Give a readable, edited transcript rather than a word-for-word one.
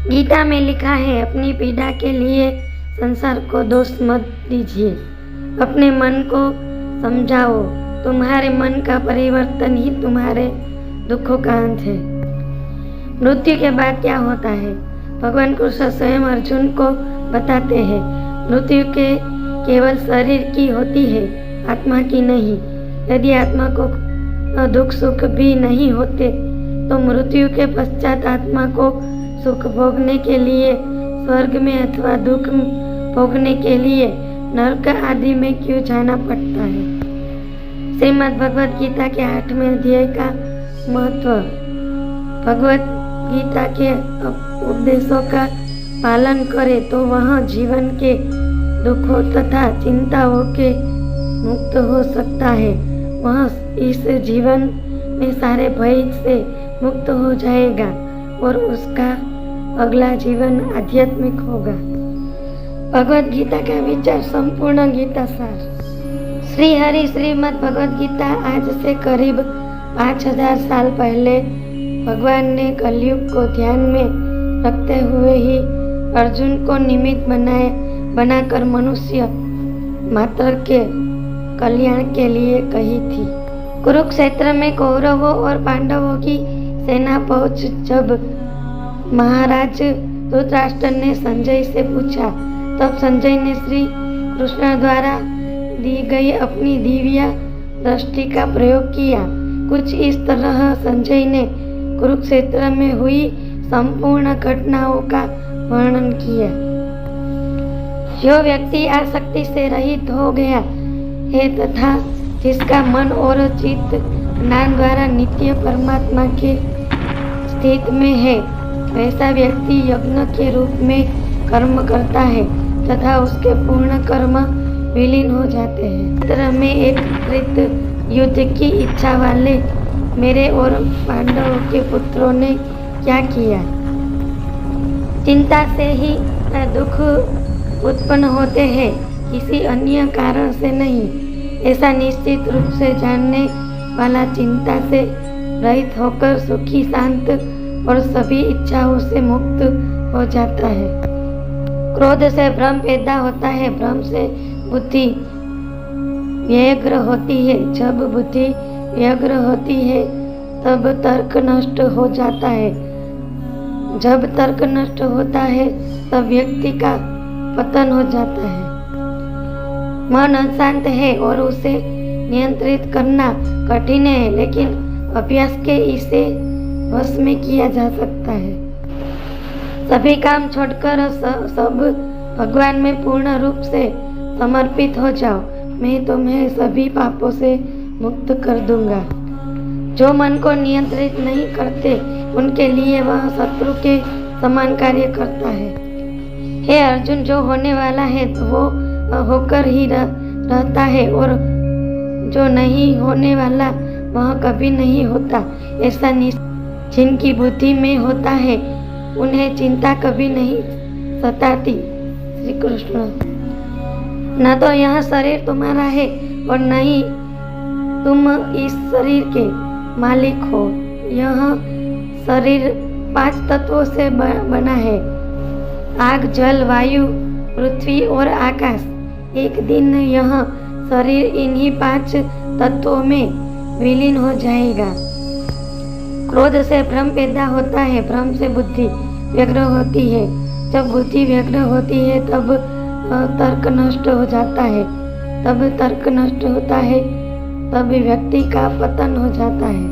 गीता में लिखा है, अपनी पीड़ा के लिए संसार को दोष मत दीजिए, अपने मन को समझाओ। तुम्हारे मन का परिवर्तन ही तुम्हारे दुखों का अंत है। मृत्यु के बाद क्या होता है? भगवान कृष्ण स्वयं अर्जुन को बताते हैं, मृत्यु के केवल शरीर की होती है, आत्मा की नहीं। यदि आत्मा को दुख सुख भी नहीं होते तो मृत्यु के पश्चात आत्मा को सुख भोगने के लिए स्वर्ग में अथवा दुख भोगने के लिए नरक आदि में क्यों जाना पड़ता है? श्रीमद् भगवद गीता के 8वें अध्याय का महत्व। भगवद गीता के उपदेशों का पालन करे तो वह जीवन के दुखों तथा चिंताओं के मुक्त हो सकता है। वह इस जीवन में सारे भय से मुक्त हो जाएगा और उसका अगला जीवन आध्यात्मिक होगा। भगवद गीता का विचार संपूर्ण गीता सार। श्री हरि श्रीमद् भगवद गीता आज से करीब 5000 साल पहले भगवान ने कलयुग को ध्यान में रखते हुए ही अर्जुन को निमित्त बनाकर मनुष्य मात्र के कल्याण के लिए कही थी। कुरुक्षेत्र में कौरवों और पांडवों की सेना पहुंच जब महाराज धृतराष्ट्र ने संजय से पूछा, तब संजय ने श्री कृष्ण द्वारा दी गई अपनी दिव्य दृष्टि का प्रयोग किया। कुछ इस तरह संजय ने कुरुक्षेत्र में हुई संपूर्ण घटनाओं का वर्णन किया। जो व्यक्ति आसक्ति से रहित हो गया है तथा जिसका मन और चित्त ज्ञान द्वारा नित्य परमात्मा के स्थित में है, वैसा व्यक्ति यज्ञ के रूप में कर्म करता है तथा उसके पूर्ण कर्म विलीन हो जाते हैं। तरह में एकत्रित युद्ध की इच्छा वाले मेरे और पांडवों के पुत्रों ने क्या किया? चिंता से ही दुख उत्पन्न होते हैं, किसी अन्य कारण से नहीं। ऐसा निश्चित रूप से जानने वाला चिंता से रहित होकर सुखी शांत और सभी इच्छाओं से मुक्त हो जाता है। क्रोध से भ्रम पैदा होता है, भ्रम से बुद्धि व्यग्र होती है, जब बुद्धि व्यग्र होती है तब तर्क नष्ट हो जाता है, जब तर्क नष्ट होता है तब व्यक्ति का पतन हो जाता है। मन अशांत है और उसे नियंत्रित करना कठिन है, लेकिन अभ्यास के इसे वश में किया जा सकता है। सभी काम छोड़कर सब भगवान में पूर्ण रूप से समर्पित हो जाओ, मैं तुम्हें सभी पापों से मुक्त कर दूंगा। जो मन को नियंत्रित नहीं करते उनके लिए वह शत्रु के समान कार्य करता है। हे अर्जुन, जो होने वाला है तो वो होकर ही रहता है और जो नहीं होने वाला वह कभी नहीं होता। ऐसा जिनकी बुद्धि में होता है उन्हें चिंता कभी नहीं सताती। श्री कृष्ण। न तो यह शरीर तुम्हारा है और न ही तुम इस शरीर के मालिक हो। यह शरीर 5 तत्वों से बना है, आग, जल, वायु, पृथ्वी और आकाश। एक दिन यह शरीर इन्हीं 5 तत्वों में विलीन हो जाएगा। क्रोध से भ्रम पैदा होता है, भ्रम से बुद्धि व्यग्र होती है, जब बुद्धि व्यग्र होती है तब तर्क नष्ट हो जाता है, तब तर्क नष्ट होता है तब व्यक्ति का पतन हो जाता है।